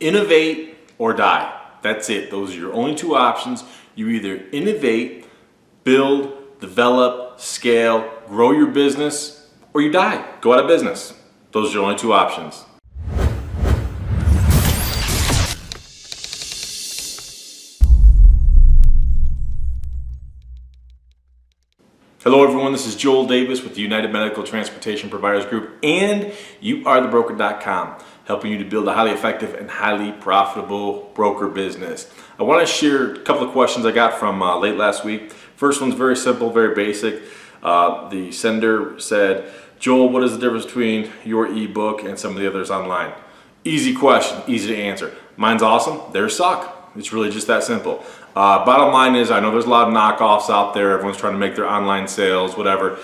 Innovate or die. That's it. Those are your only two options. You either innovate, build, develop, scale, grow your business, or you die. Go out of business. Those are your only two options. Hello everyone, this is Joel Davis with the United Medical Transportation Providers Group and youarethebroker.com, helping you to build a highly effective and highly profitable broker business. I want to share a couple of questions I got from late last week. First one's very simple, very basic. The sender said, Joel, what is the difference between your ebook and some of the others online? Easy question, easy to answer. Mine's awesome, theirs suck. It's really just that simple. Bottom line is, I know there's a lot of knockoffs out there. Everyone's trying to make their online sales, whatever.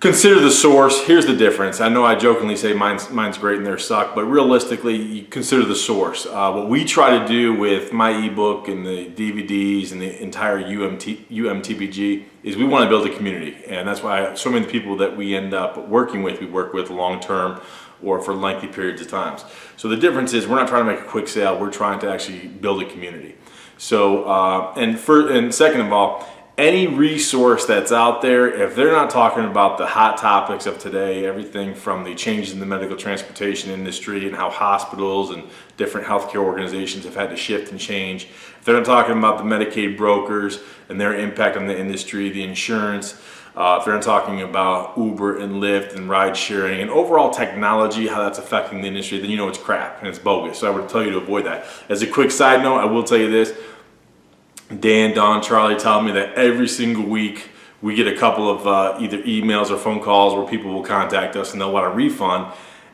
Consider the source. Here's the difference. I know I jokingly say mine's great and theirs suck, but realistically, you consider the source. What we try to do with my ebook and the DVDs and the entire UMTBG is we want to build a community. And that's why so many people that we end up working with, we work with long term or for lengthy periods of times. So the difference is we're not trying to make a quick sale, we're trying to actually build a community. So, and second of all, any resource that's out there, if they're not talking about the hot topics of today, everything from the changes in the medical transportation industry and how hospitals and different healthcare organizations have had to shift and change, if they're not talking about the Medicaid brokers and their impact on the industry, the insurance, if they're not talking about Uber and Lyft and ride sharing and overall technology, how that's affecting the industry, then you know it's crap and it's bogus. So I would tell you to avoid that. As a quick side note, I will tell you this. Dan, Don, Charlie tell me that every single week we get a couple of either emails or phone calls where people will contact us and they'll want a refund,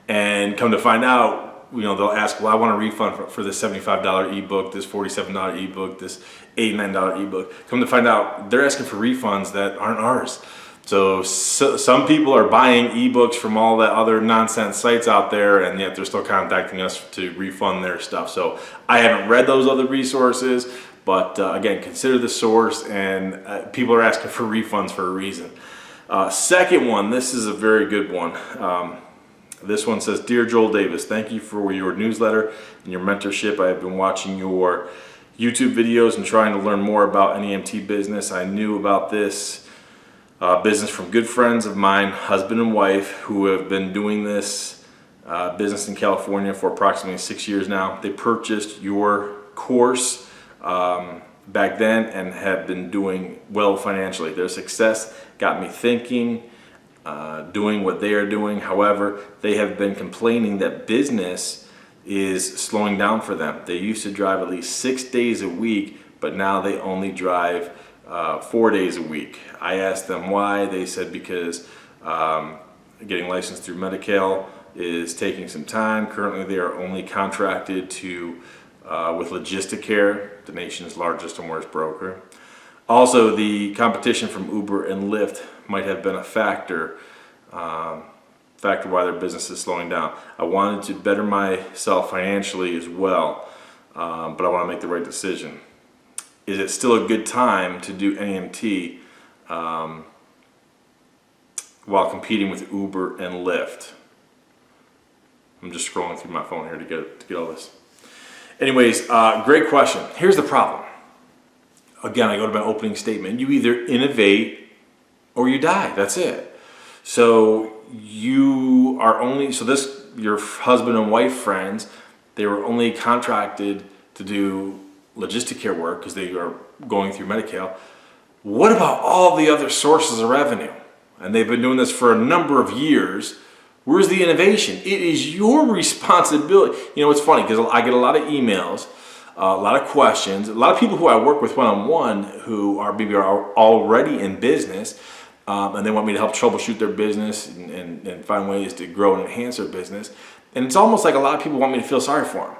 and come to find out, you know, they'll ask, well, I want a refund for this $75 ebook, this $47 ebook, this $89 ebook. Come to find out, they're asking for refunds that aren't ours. So some people are buying ebooks from all that other nonsense sites out there, and yet they're still contacting us to refund their stuff. So I haven't read those other resources, but again, consider the source, and people are asking for refunds for a reason. Second one, this is a very good one. This one says, Dear Joel Davis, thank you for your newsletter and your mentorship. I have been watching your YouTube videos and trying to learn more about NEMT business. I knew about this business from good friends of mine, husband and wife, who have been doing this business in California for approximately 6 years now. They purchased your course back then and have been doing well financially. Their success got me thinking, doing what they are doing. However, they have been complaining that business is slowing down for them. They used to drive at least 6 days a week, but now they only drive 4 days a week. I asked them why. They said because getting licensed through Medi-Cal is taking some time. Currently, they are only contracted to with Logisticare, the nation's largest and worst broker. Also, the competition from Uber and Lyft might have been a factor why their business is slowing down. I wanted to better myself financially as well, but I want to make the right decision. Is it still a good time to do NEMT while competing with Uber and Lyft? I'm just scrolling through my phone here to get all this. Anyways, great question. Here's the problem. Again, I go to my opening statement. You either innovate or you die. That's it. So you are only, your husband and wife friends, they were only contracted to do Logisticare work because they are going through Medi-Cal. What about all the other sources of revenue? And they've been doing this for a number of years. Where's the innovation? It is your responsibility. You know, it's funny because I get a lot of emails, a lot of questions, a lot of people who I work with one-on-one who are maybe already in business, and they want me to help troubleshoot their business and find ways to grow and enhance their business. And it's almost like a lot of people want me to feel sorry for them.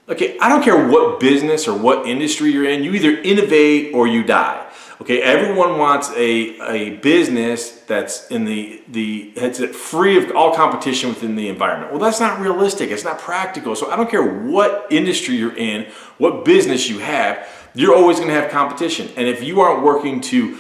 Okay, I don't care what business or what industry you're in, you either innovate or you die. Okay, everyone wants a business that's in it's free of all competition within the environment. Well, that's not realistic. It's not practical. So I don't care what industry you're in, what business you have, you're always going to have competition. And if you aren't working to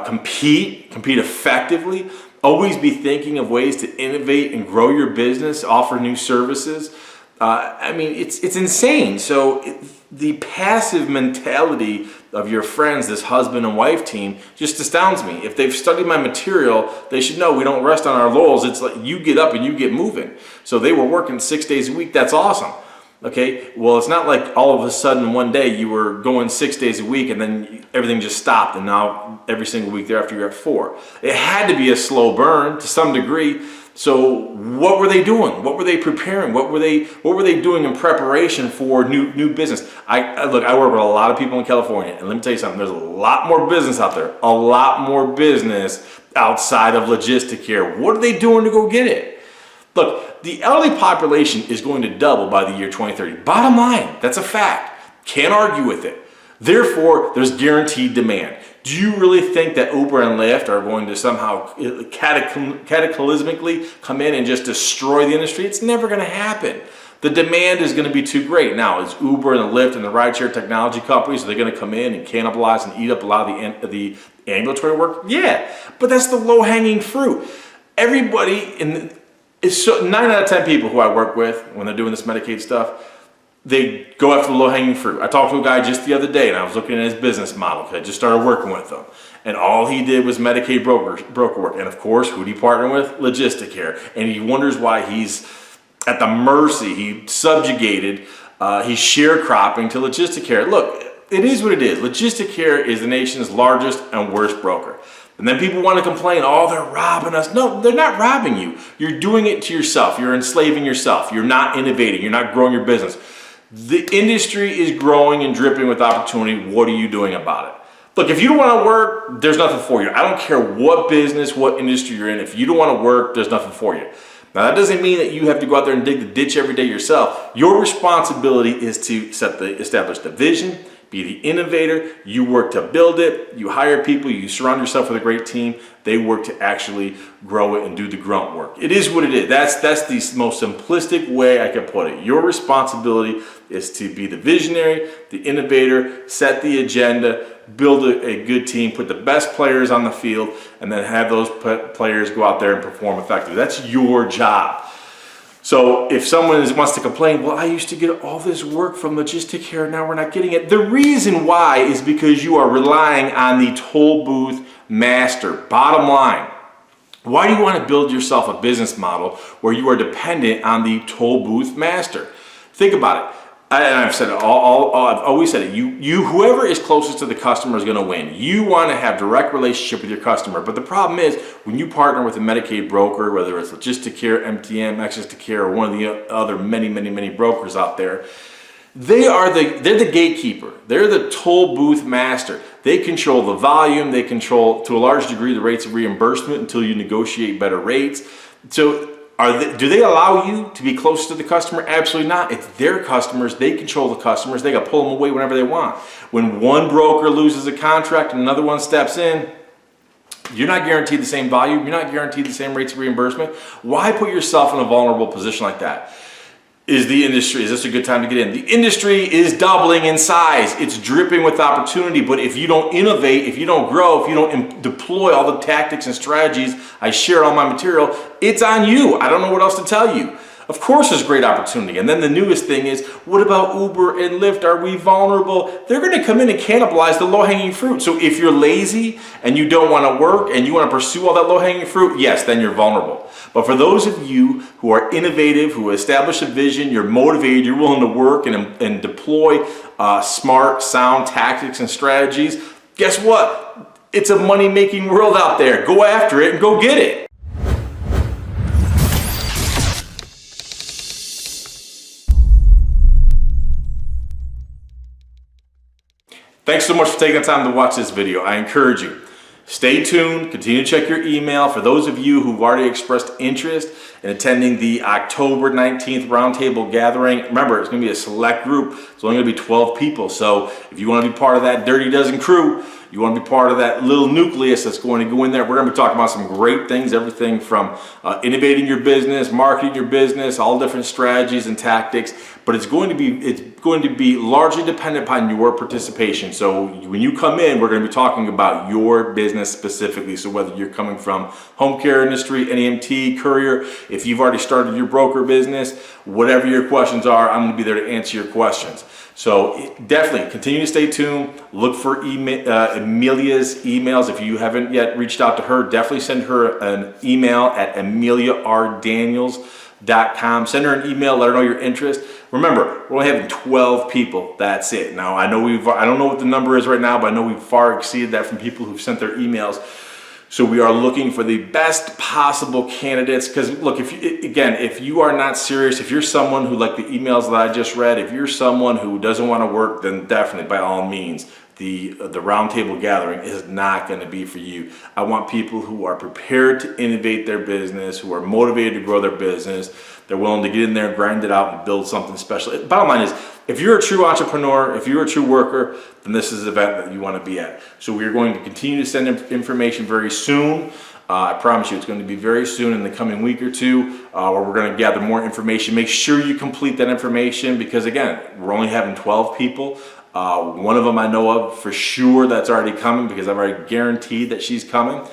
compete effectively, always be thinking of ways to innovate and grow your business, offer new services, I mean, it's insane. So the passive mentality of your friends, this husband and wife team, just astounds me. If they've studied my material, they should know we don't rest on our laurels. It's like you get up and you get moving. So they were working 6 days a week. That's awesome. Okay, well, it's not like all of a sudden one day you were going 6 days a week and then everything just stopped and now every single week thereafter you're at 4. It had to be a slow burn to some degree. So what were they doing? What were they preparing? What were they doing in preparation for new business? I work with a lot of people in California, and let me tell you something, there's a lot more business out there, a lot more business outside of logistic care. What are they doing to go get it? Look, the elderly population is going to double by the year 2030. Bottom line, that's a fact. Can't argue with it. Therefore, there's guaranteed demand. Do you really think that Uber and Lyft are going to somehow cataclysmically come in and just destroy the industry? It's never going to happen. The demand is going to be too great. Now, is Uber and Lyft and the rideshare technology companies, are they going to come in and cannibalize and eat up a lot of the ambulatory work? Yeah, but that's the low-hanging fruit. Everybody is 9 out of 10 people who I work with when they're doing this Medicaid stuff, they go after the low-hanging fruit. I talked to a guy just the other day, and I was looking at his business model because I just started working with him. And all he did was Medicaid broker work. And of course, who'd he partner with? Logistic Care. And he wonders why he's at the mercy, he's subjugated, he's sharecropping to Logistic Care. Look, it is what it is. Logistic Care is the nation's largest and worst broker. And then people want to complain, oh, they're robbing us. No, they're not robbing you. You're doing it to yourself. You're enslaving yourself. You're not innovating. You're not growing your business. The industry is growing and dripping with opportunity. What are you doing about it? Look, if you don't want to work, there's nothing for you. I don't care what business, what industry you're in. If you don't want to work, there's nothing for you. Now, that doesn't mean that you have to go out there and dig the ditch every day yourself. Your responsibility is to establish the vision, be the innovator. You work to build it. You hire people. You surround yourself with a great team. They work to actually grow it and do the grunt work. It is what it is. That's the most simplistic way I can put it. Your responsibility is to be the visionary, the innovator, set the agenda, build a good team, put the best players on the field, and then have those players go out there and perform effectively. That's your job. So if someone wants to complain, well, I used to get all this work from Logistic Care, now we're not getting it. The reason why is because you are relying on the toll booth master. Bottom line, why do you want to build yourself a business model where you are dependent on the toll booth master? Think about it. And I've said it I've always said it. Whoever is closest to the customer is going to win. You want to have direct relationship with your customer. But the problem is when you partner with a Medicaid broker, whether it's Logistic Care, MTM, Access to Care, or one of the other many brokers out there, they're the gatekeeper. They're the toll booth master. They control the volume. They control, to a large degree, the rates of reimbursement until you negotiate better rates. So do they allow you to be close to the customer? Absolutely not. It's their customers. They control the customers. They got to pull them away whenever they want. When one broker loses a contract and another one steps in, you're not guaranteed the same volume. You're not guaranteed the same rates of reimbursement. Why put yourself in a vulnerable position like that? Is this a good time to get in? The industry is doubling in size. It's dripping with opportunity, but if you don't innovate, if you don't grow, if you don't deploy all the tactics and strategies I share on my material, it's on you. I don't know what else to tell you. Of course there's great opportunity. And then the newest thing is, what about Uber and Lyft? Are we vulnerable? They're going to come in and cannibalize the low-hanging fruit. So if you're lazy and you don't want to work and you want to pursue all that low-hanging fruit, yes, then you're vulnerable. But for those of you who are innovative, who establish a vision, you're motivated, you're willing to work and deploy smart, sound tactics and strategies, guess what? It's a money-making world out there. Go after it and go get it. Thanks so much for taking the time to watch this video. I encourage you, stay tuned, continue to check your email. For those of you who've already expressed interest in attending the October 19th roundtable gathering, remember, it's going to be a select group. It's only going to be 12 people. So if you want to be part of that Dirty Dozen crew, You want to be part of that little nucleus that's going to go in there. We're going to be talking about some great things, everything from innovating your business, marketing your business, all different strategies and tactics. But it's going to be largely dependent upon your participation. So when you come in, we're going to be talking about your business specifically. So whether you're coming from home care industry, NEMT, courier, if you've already started your broker business, whatever your questions are, I'm going to be there to answer your questions. So definitely continue to stay tuned. Look for Amelia's emails. If you haven't yet reached out to her, definitely send her an email at ameliardaniels.com. Send her an email, let her know your interest. Remember, we're only having 12 people. That's it. Now, I don't know what the number is right now, but I know we've far exceeded that from people who've sent their emails. So we are looking for the best possible candidates. Because look, if you are not serious, if you're someone who, like the emails that I just read, if you're someone who doesn't want to work, then definitely by all means, the roundtable gathering is not going to be for you. I want people who are prepared to innovate their business, who are motivated to grow their business. They're willing to get in there, grind it out, and build something special. Bottom line is, if you're a true entrepreneur, if you're a true worker, then this is the event that you want to be at. So we're going to continue to send information very soon. I promise you it's going to be very soon in the coming week or two, where we're going to gather more information. Make sure you complete that information because, again, we're only having 12 people. One of them I know of for sure that's already coming because I've already guaranteed that she's coming.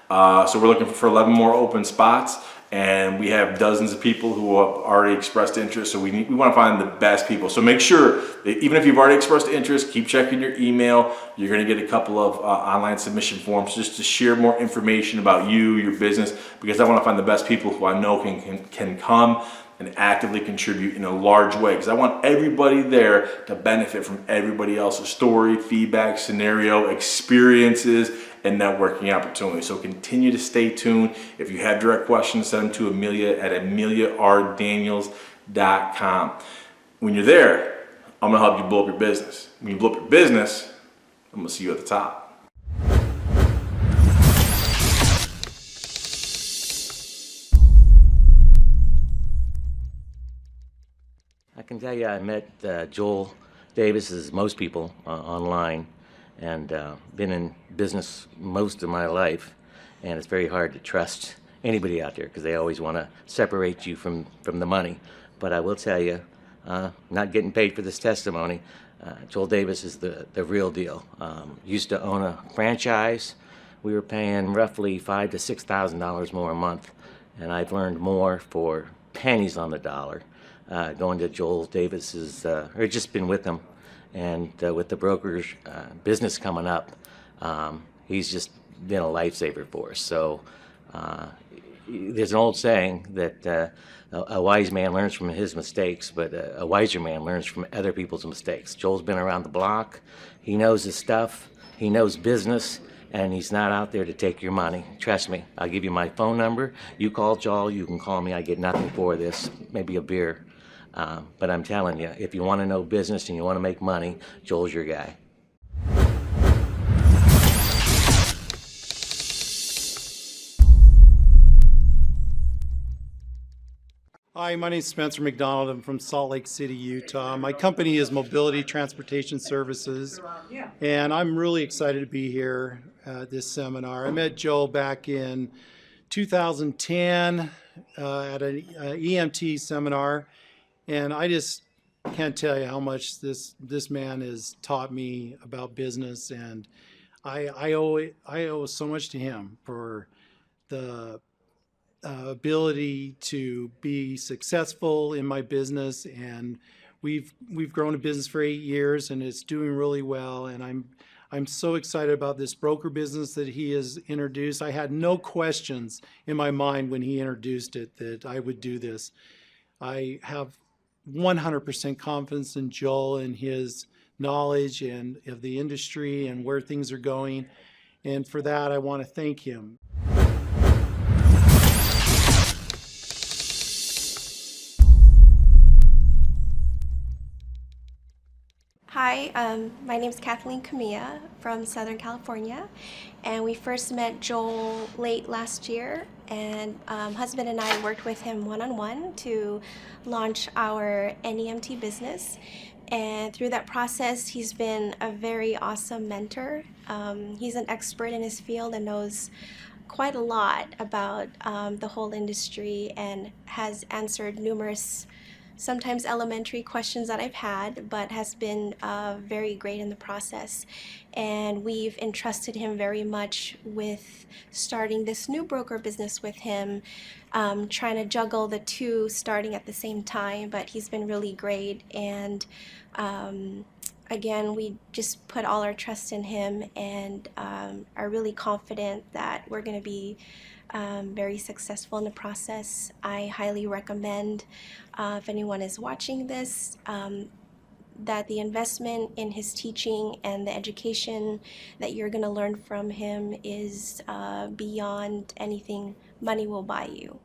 So we're looking for 11 more open spots. And we have dozens of people who have already expressed interest, so we want to find the best people. So make sure that even if you've already expressed interest, keep checking your email. You're going to get a couple of online submission forms just to share more information about you, your business, because I want to find the best people who I know can come and actively contribute in a large way, because I want everybody there to benefit from everybody else's story, feedback, scenario, experiences, and networking opportunities. So continue to stay tuned. If you have direct questions, send them to Amelia at ameliardaniels.com. When you're there, I'm gonna help you blow up your business. When you blow up your business, I'm gonna see you at the top. I can tell you I met Joel Davis, as most people, online, and been in business most of my life, and it's very hard to trust anybody out there because they always want to separate you from the money. But I will tell you, not getting paid for this testimony, Joel Davis is the real deal. Used to own a franchise. We were paying roughly $5,000 to $6,000 more a month, and I've learned more for pennies on the dollar going to Joel Davis's, or just been with him. And with the broker's business coming up, he's just been a lifesaver for us. So there's an old saying that a wise man learns from his mistakes, but a wiser man learns from other people's mistakes. Joel's been around the block. He knows his stuff. He knows business, and he's not out there to take your money. Trust me. I'll give you my phone number. You call Joel. You can call me. I get nothing for this, maybe a beer. But I'm telling you, if you want to know business and you want to make money, Joel's your guy. Hi, my name is Spencer McDonald. I'm from Salt Lake City, Utah. My company is Mobility Transportation Services, and I'm really excited to be here at this seminar. I met Joel back in 2010 at an EMT seminar, and I just can't tell you how much this man has taught me about business, and I owe so much to him for the ability to be successful in my business. And we've grown a business for 8 years, and it's doing really well. And I'm so excited about this broker business that he has introduced. I had no questions in my mind when he introduced it that I would do this. I have 100% confidence in Joel and his knowledge and of the industry and where things are going. And for that, I want to thank him. Hi, my name is Kathleen Kamiya from Southern California, and we first met Joel late last year, and husband and I worked with him one-on-one to launch our NEMT business. And through that process, he's been a very awesome mentor. He's an expert in his field and knows quite a lot about the whole industry and has answered numerous, sometimes elementary questions that I've had, but has been very great in the process. And we've entrusted him very much with starting this new broker business with him, trying to juggle the two starting at the same time, but he's been really great. And again, we just put all our trust in him and are really confident that we're going to be very successful in the process. I highly recommend, if anyone is watching this, that the investment in his teaching and the education that you're going to learn from him is beyond anything money will buy you.